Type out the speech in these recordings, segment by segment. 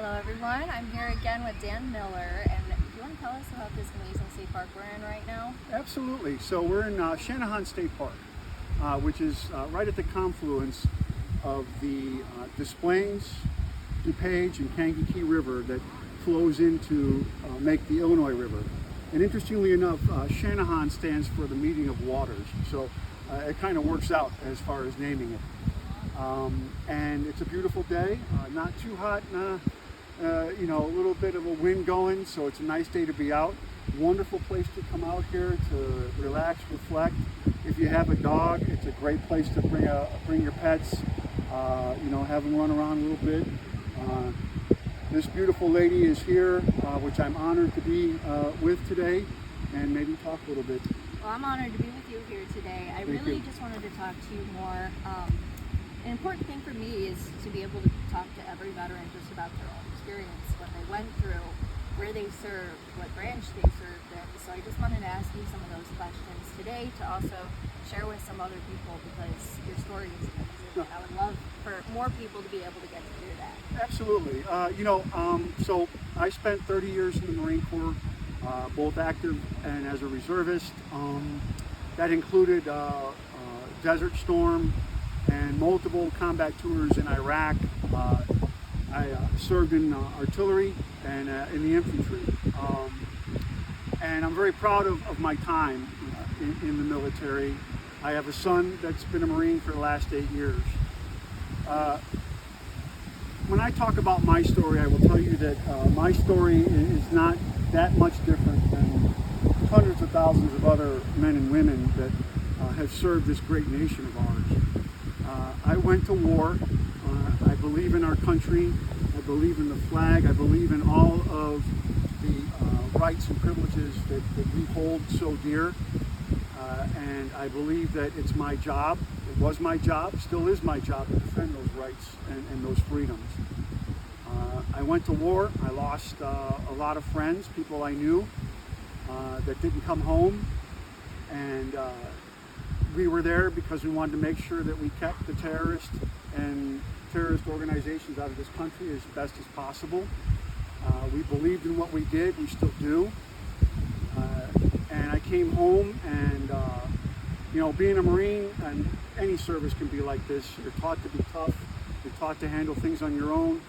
Hello everyone, I'm here again with Dan Miller, and do you want to tell us about this amazing state park we're in right now? Absolutely. So we're in Shanahan State Park, which is right at the confluence of the Des Plaines, DuPage, and Kankakee River that flows into make the Illinois River. And interestingly enough, Shanahan stands for the meeting of waters. So it kind of works out as far as naming it. And it's a beautiful day, not too hot, a little bit of a wind going, so it's a nice day to be out. Wonderful place to come out here to relax, reflect. If you have a dog, it's a great place to bring your pets, have them run around a little bit. This beautiful lady is here, which I'm honored to be with today, and maybe talk a little bit. Well, I'm honored to be with you here today. I Thank really you. just wanted to talk to you more. An important thing for me is to be able to talk to every veteran just about their own experience, what they went through, where they served, what branch they served in. So I just wanted to ask you some of those questions today to also share with some other people, because your story is amazing. I would love for more people to be able to get to hear that. Absolutely. So I spent 30 years in the Marine Corps, both active and as a reservist. That included Desert Storm and multiple combat tours in Iraq. I served in artillery and in the infantry. And I'm very proud of my time in the military. I have a son that's been a Marine for the last 8 years. When I talk about my story, I will tell you that my story is not that much different than hundreds of thousands of other men and women that have served this great nation of ours. I went to war. I believe in our country. I believe in the flag. I believe in all of the rights and privileges that we hold so dear. And I believe that it's my job, it was my job, still is my job to defend those rights and those freedoms. I went to war. I lost a lot of friends, people I knew that didn't come home. And we were there because we wanted to make sure that we kept the terrorists and terrorist organizations out of this country as best as possible. We believed in what we did, we still do. And I came home and, being a Marine and any service can be like this. You're taught to be tough, you're taught to handle things on your own,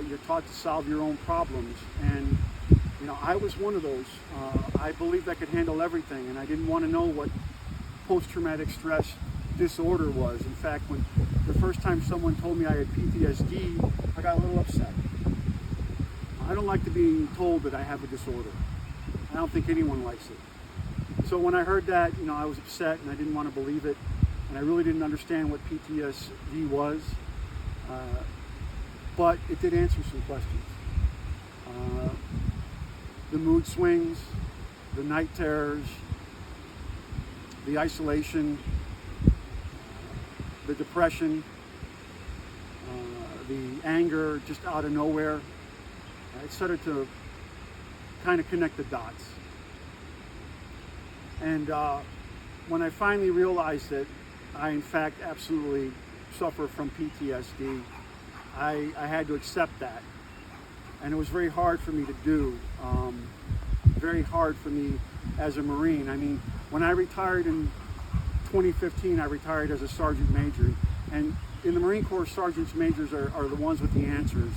you're taught to solve your own problems. And, I was one of those. I believed I could handle everything, and I didn't want to know what post-traumatic stress disorder was. In fact, when the first time someone told me I had PTSD, I got a little upset. I don't like to be told that I have a disorder. I don't think anyone likes it. So when I heard that, I was upset and I didn't want to believe it, and I really didn't understand what PTSD was, but it did answer some questions. The mood swings, the night terrors, the isolation, the depression, the anger just out of nowhere. It started to kind of connect the dots. And when I finally realized that I in fact absolutely suffer from PTSD, I had to accept that. And it was very hard for me to do, very hard for me as a Marine. I mean, when I retired in 2015, I retired as a sergeant major. And in the Marine Corps, sergeants majors are the ones with the answers,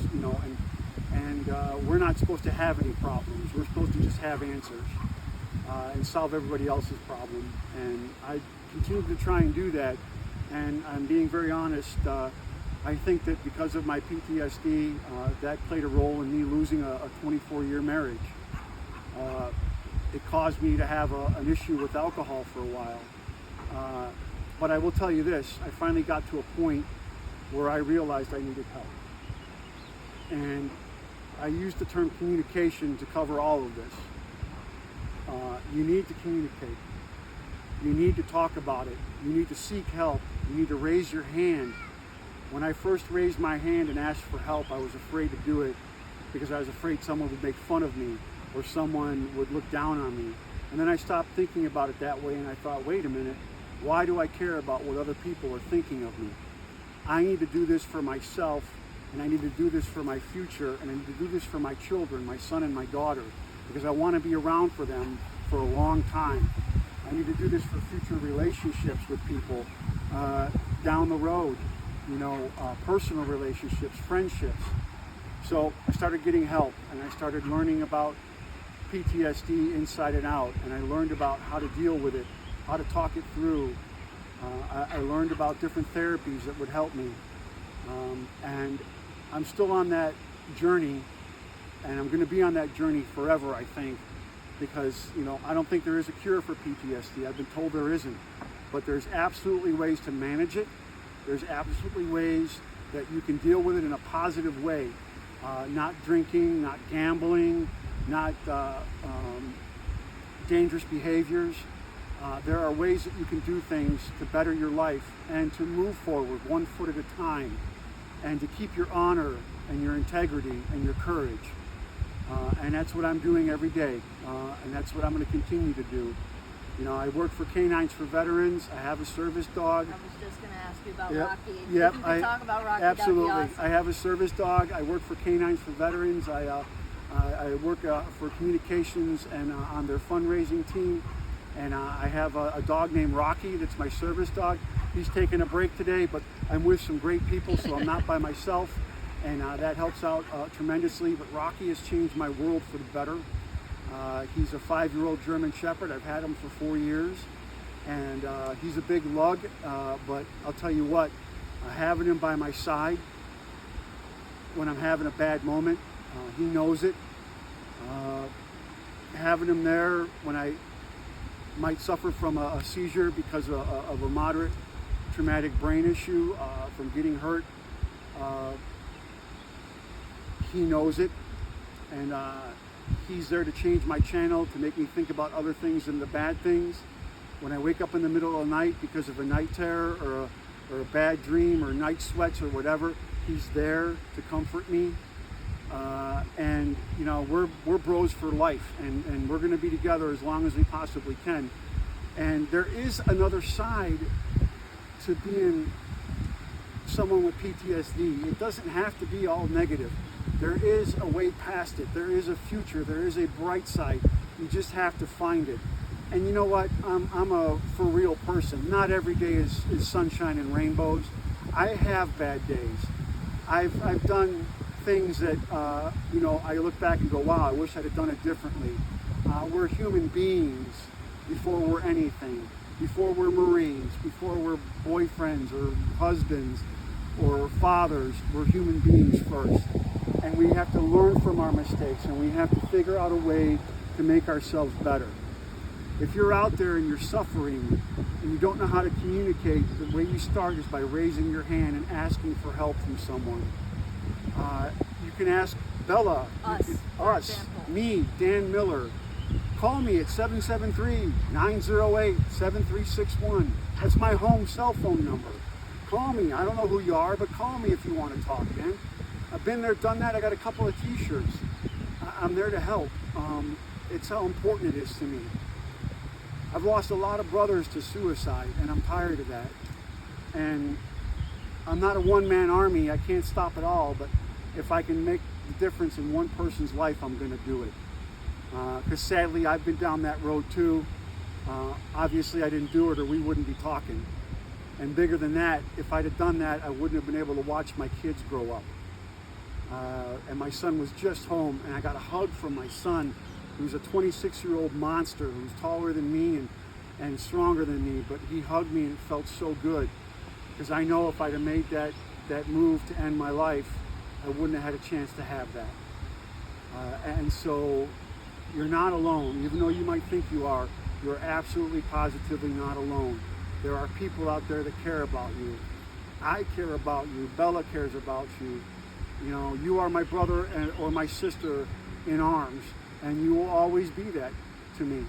and we're not supposed to have any problems. We're supposed to just have answers and solve everybody else's problem. And I continue to try and do that. And I'm being very honest, I think that because of my PTSD, that played a role in me losing a 24-year marriage. It caused me to have an issue with alcohol for a while. But I will tell you this, I finally got to a point where I realized I needed help. And I used the term communication to cover all of this. You need to communicate. You need to talk about it. You need to seek help. You need to raise your hand. When I first raised my hand and asked for help, I was afraid to do it because I was afraid someone would make fun of me or someone would look down on me. And then I stopped thinking about it that way, and I thought, wait a minute, why do I care about what other people are thinking of me? I need to do this for myself and I need to do this for my future, and I need to do this for my children, my son and my daughter, because I want to be around for them for a long time. I need to do this for future relationships with people down the road, personal relationships, friendships. So I started getting help, and I started learning about PTSD inside and out, and I learned about how to deal with it, how to talk it through. I learned about different therapies that would help me, and I'm still on that journey, and I'm going to be on that journey forever, I think, because I don't think there is a cure for PTSD. I've been told there isn't, but there's absolutely ways to manage it. There's absolutely ways that you can deal with it in a positive way, not drinking, not gambling, not dangerous behaviors. There are ways that you can do things to better your life and to move forward one foot at a time, and to keep your honor and your integrity and your courage. And that's what I'm doing every day, and that's what I'm going to continue to do. I work for Canines for Veterans. I have a service dog. I was just going to ask you about Yep. Rocky. Yep. If you could talk about Rocky, Absolutely. that'd be awesome. I have a service dog. I work for Canines for Veterans. I work for communications and on their fundraising team. And I have a dog named Rocky that's my service dog. He's taking a break today, but I'm with some great people, so I'm not by myself. And that helps out tremendously. But Rocky has changed my world for the better. He's a 5-year-old German Shepherd. I've had him for 4 years. And he's a big lug, but I'll tell you what, having him by my side when I'm having a bad moment, he knows it. Having him there when I might suffer from a seizure because of a moderate traumatic brain issue, from getting hurt, he knows it, and he's there to change my channel, to make me think about other things than the bad things. When I wake up in the middle of the night because of a night terror or a bad dream or night sweats or whatever, he's there to comfort me. And we're bros for life, and we're going to be together as long as we possibly can. And there is another side to being someone with PTSD. It doesn't have to be all negative. There is a way past it. There is a future. There is a bright side. You just have to find it. And you know what? I'm a for real person. Not every day is sunshine and rainbows. I have bad days. I've done things that I look back and go, wow, I wish I'd have done it differently. We're human beings before we're anything. Before we're Marines, before we're boyfriends or husbands or fathers, we're human beings first. And we have to learn from our mistakes, and we have to figure out a way to make ourselves better. If you're out there and you're suffering and you don't know how to communicate, the way you start is by raising your hand and asking for help from someone. You can ask Bella, Us, me, Dan Miller. Call me at 773-908-7361. That's my home cell phone number. Call me. I don't know who you are, but call me if you want to talk, man. I've been there, done that. I got a couple of t-shirts. I'm there to help. It's how important it is to me. I've lost a lot of brothers to suicide, and I'm tired of that. And I'm not a one-man army. I can't stop it all, but if I can make the difference in one person's life, I'm going to do it. Because sadly, I've been down that road too. Obviously, I didn't do it, or we wouldn't be talking. And bigger than that, if I'd have done that, I wouldn't have been able to watch my kids grow up. And my son was just home, and I got a hug from my son, who's a 26-year-old monster who's taller than me and stronger than me, but he hugged me and it felt so good. Because I know if I'd have made that move to end my life, I wouldn't have had a chance to have that. And so you're not alone. Even though you might think you are, you're absolutely positively not alone. There are people out there that care about you. I care about you. Bella cares about you. You are my brother or my sister in arms, and you will always be that to me,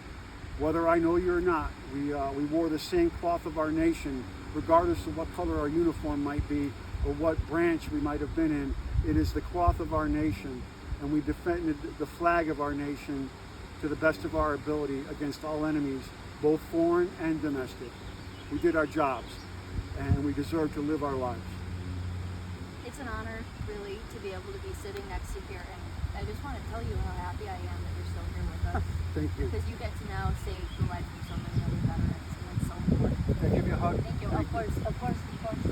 whether I know you or not. We wore the same cloth of our nation, regardless of what color our uniform might be or what branch we might have been in. It is the cloth of our nation, and we defended the flag of our nation to the best of our ability against all enemies, both foreign and domestic. We did our jobs, and we deserve to live our lives. It's an honor, really, to be able to be sitting next to you here. And I just want to tell you how happy I am that you're still here with us. Thank you. Because you get to now save the life of so many other veterans, and it's so important. Can I give you a hug? Thank you. Of course, of course, of course.